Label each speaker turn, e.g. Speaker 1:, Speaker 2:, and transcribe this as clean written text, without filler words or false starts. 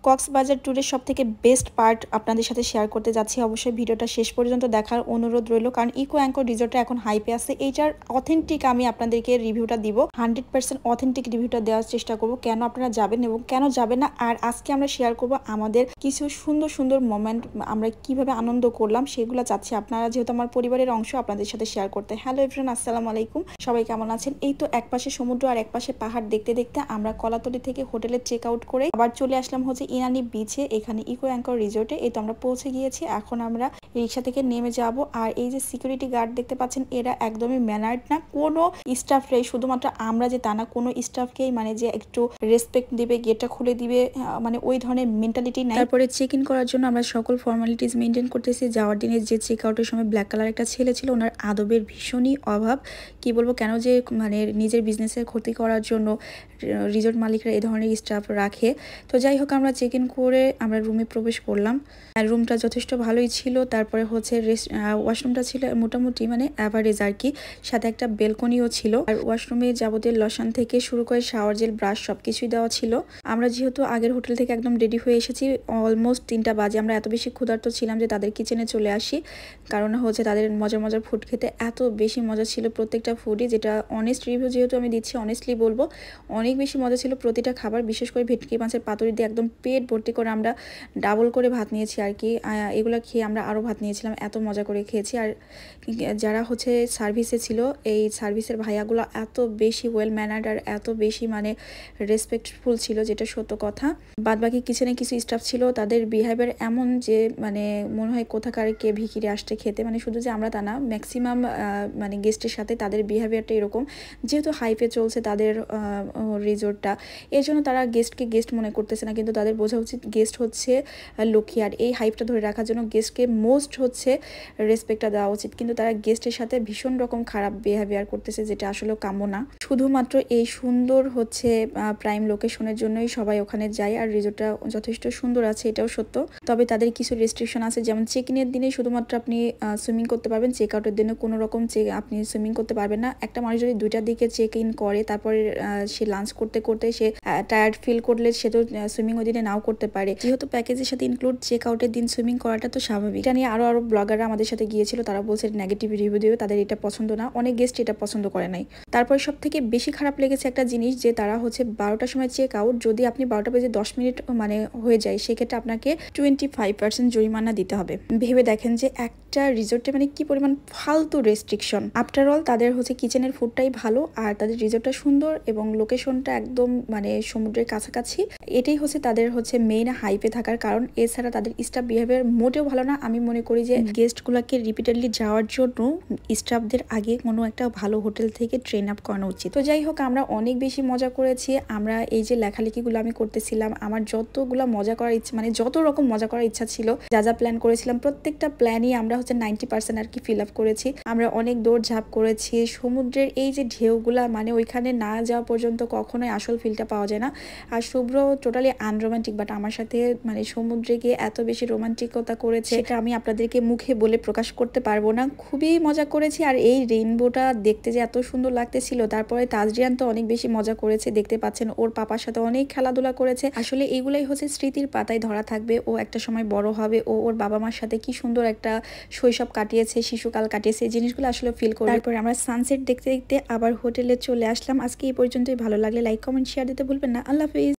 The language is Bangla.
Speaker 1: কক্সবাজার ট্যুরের সবথেকে বেস্ট পার্ট আপনাদের সাথে শেয়ার করতে যাচ্ছি। অবশ্যই ভিডিওটা শেষ পর্যন্ত দেখার অনুরোধ রইল, কারণ ইকো অ্যাঙ্কর রিসোর্টটা এখন হাইপে আছে। এইটার অথেন্টিক আমি আপনাদেরকে রিভিউটা দিব, 100% অথেন্টিক রিভিউটা দেওয়ার চেষ্টা করব, কেন আপনারা যাবেন এবং কেন যাবেন না। আর আজকে আমরা শেয়ার করব আমাদের কিছু সুন্দর সুন্দর মোমেন্ট, আমরা কিভাবে আনন্দ করলাম সেগুলো চাচ্ছি আপনারা, যেহেতু আমার পরিবারের অংশ, আপনাদের সাথে শেয়ার করতে। হ্যালো এভরিওয়ান, আসসালামু আলাইকুম, সবাই কেমন আছেন? এই তো এক পাশে সমুদ্র আর এক পাশে পাহাড় দেখতে দেখতে আমরা কলাতলি থেকে হোটেলে চেক আউট করে আবার চলে আসলাম হচ্ছে ইনানি বিচে, এখানে ইকো অ্যাঙ্কর রিসোর্টে। এই তো আমরা পৌঁছে গিয়েছি, এখন আমরা রিক্সা থেকে নেমে যাব। আর এই যে সিকিউরিটি গার্ড দেখতে পাচ্ছেন, এরা একদমই ম্যানার্ড না, কোনো স্টাফ রেই, শুধুমাত্র আমরা যে তা না, কোনো স্টাফকেই মানে যে একটু রেসপেক্ট দিবে, গেটটা খুলে দিবে, মানে ওই ধরনের মেন্টালিটি নাই। তারপরে চেক ইন করার জন্য আমরা সকল ফর্মালিটিস মেনটেন করতেছি। যাওয়ার দিনে যে চেক আউটের সময় ব্ল্যাক কালার একটা ছেলে ছিল, ওনার আদবের ভীষণই অভাব। কি বলবো, কেন যে মানে নিজের বিজনেসের ক্ষতি করার জন্য রিসোর্ট মালিকরা এই ধরনের স্টাফ রাখে। তো যাই হোক, আমরা চেক ইন করে আমরা রুমে প্রবেশ করলাম। আর রুমটা যথেষ্ট ভালোই ছিল। তারপরে হচ্ছে ওয়াশরুমটা ছিল মোটামুটি মানে অ্যাভারেজ আর কি, সাথে একটা বেলকনিও ছিল। আর ওয়াশরুমে যাবতীয় লশান থেকে শুরু করে শাওয়ার জেল, ব্রাশ সবকিছুই দেওয়া ছিল। আমরা যেহেতু আগের হোটেল থেকে একদম রেডি হয়ে এসেছি, অলমোস্ট 3টা বাজে। আমরা এত বেশি ক্ষুধার্ত ছিলাম যে তাদের কিচেনে চলে আসি, কারণ হচ্ছে তাদের মজার মজার ফুড খেতে এত বেশি মজা ছিল প্রত্যেকটা ফুডই। যেটা অনেস্ট রিভিউ যেহেতু আমি দিচ্ছি, অনেস্টলি বলবো অনেক বেশি মজা ছিল প্রতিটা খাবার। বিশেষ করে ভেটকি মাছের পাতুরি দিয়ে একদম পেট ভর্তি করে আমরা ডাবল করে ভাত নিয়েছি আর কি। এগুলো খেয়ে আমরা আরও ভাত নিয়েছিলাম, এত মজা করে খেয়েছি। আর যারা হচ্ছে সার্ভিসে ছিল, এই সার্ভিসের ভাইয়াগুলো এত বেশি ওয়েল ম্যানার্ড আর এত বেশি মানে রেসপেক্টফুল ছিল, যেটা সত্য কথা। বাদ বাকি কিচেনে কিছু স্টাফ ছিল, তাদের বিহেভিয়ার এমন যে মানে মনে হয় কোথাকার কে ভিখিরে আসতে খেতে, মানে শুধু যে আমরা তা না, ম্যাক্সিমাম মানে গেস্টের সাথে তাদের বিহেভিয়ারটা এরকম। যেহেতু হাইপে চলছে তাদের রিসোর্টটা, এর জন্য তারা গেস্টকে গেস্ট মনে করতেছে না, কিন্তু তাদের বোঝা উচিত গেস্ট হচ্ছে লক্ষ্মী। আর এই হাইপটা ধরে রাখার জন্য গেস্টকে মোস্ট হচ্ছে রেসপেক্টটা দেওয়া উচিত, কিন্তু তারা গেস্টের সাথে ভীষণ রকম খারাপ বিহেভিয়ার করতেছে, যেটা আসলে কাম্য না। শুধুমাত্র এই সুন্দর হচ্ছে প্রাইম লোকেশনের জন্যই সবাই ওখানে যায়। আর রিসোর্টটা যথেষ্ট সুন্দর আছে, এটাও সত্য। তবে তাদের কিছু রেস্ট্রিকশন আছে, যেমন চেক ইনের দিনে শুধুমাত্র আপনি সুইমিং করতে পারবেন, চেক আউটের দিনে কোনো রকম আপনি সুইমিং করতে পারবেন না। একটা মানুষ যদি 2টার দিকে চেক ইন করে, তারপরে সে লাঞ্চ করতে করতে সে টায়ার্ড ফিল করলে সে তো সুইমিং ওই দিনে নাও করতে পারে। যেহেতু প্যাকেজের সাথে ইনক্লুড চেক আউটের দিন সুইমিং করাটা তো স্বাভাবিক। এটা নিয়ে আরো ব্লগাররা আমাদের সাথে গিয়েছিল, তারা বলছে নেগেটিভ রিভিউ দিবে, তাদের এটা পছন্দ না, অনেক গেস্ট এটা পছন্দ করে নাই। তারপরে সব থেকে বেশি খারাপ লেগেছে একটা জিনিস, যে তারা হচ্ছে 12টার সময় চেক আউট, যদি আপনি 12টা বেজে 10 মিনিট মানে হয়ে যায়, সেক্ষেত্রে আপনাকে 25% জরিমানা দিতে হবে। ভেবে দেখেন যে একটা রিসোর্টে মানে কি পরিমাণ ফালতু রেস্ট্রিকশন। আফটার অল তাদের হচ্ছে কিচেনের ফুডটাই ভালো, আর তাদের রিসোর্টটা সুন্দর এবং লোকেশনটা একদম মানে সমুদ্রের কাছাকাছি। এটাই হচ্ছে তাদের হচ্ছে মেইন হাইপে থাকার কারণ। এছাড়া তাদের স্টাফ বিহেভিয়ার মোটেও ভালো না। আমি মনে করি যে গেস্টগুলোকে রিপিটেডলি যাওয়ার জন্য স্টাফদের আগে কোনো একটা ভালো হোটেল থেকে ট্রেন আপ করানো উচিত। তো যাই হোক, আমরা অনেক বেশি মজা করেছি। আমরা এই যে লেখালেখিগুলো আমি করতেছিলাম, আমার যতগুলা মজা করার ইচ্ছা, মানে যত রকম মজা করার ইচ্ছা ছিল, যা যা প্ল্যান করেছিলাম, প্রত্যেকটা প্ল্যানই আমরা হচ্ছে 90% আর কি ফিল আপ করেছি। আমরা অনেক দৌড়ঝাঁপ করেছি। সমুদ্রের এই যে ঢেউগুলা, মানে ওইখানে না যাওয়া পর্যন্ত কখনোই আসল ফিলটা পাওয়া যায় না। আর শুভ্র টোটালি আনরোমান্টিক, বাট আমার সাথে মানে সমুদ্রে গিয়ে এত বেশি রোমান্টিকতা করেছে, এটা আমি আপনাদেরকে মুখে বলে প্রকাশ করতে পারবো না। খুবই মজা করেছি। আর এই রেইনবোটা দেখতে যে এত সুন্দর লাগতেছিল। তারপরে তাজরিয়ান তো অনেক বেশি মজা করেছে, দেখতে পাচ্ছেন, ওর পাপার সাথে অনেক খেলাধুলা করেছে। আসলে এগুলাই হচ্ছে স্মৃতির পাতায় ধরা থাকবে। ও একটা সময় বড় হবে, ও ওর বাবা মার সাথে কি সুন্দর একটা শৈশব কাটিয়েছে, শিশুকাল কাটিয়েছে, এই জিনিসগুলো আসলে ফিল করবে। তারপরে আমরা সানসেট দেখতে দেখতে আবার হোটেলে চলে আসলাম। আজকে এই পর্যন্তই। ভালো লাগলে লাইক, কমেন্ট, শেয়ার দিতে ভুলবেন না। আল্লাহ হাফিজ।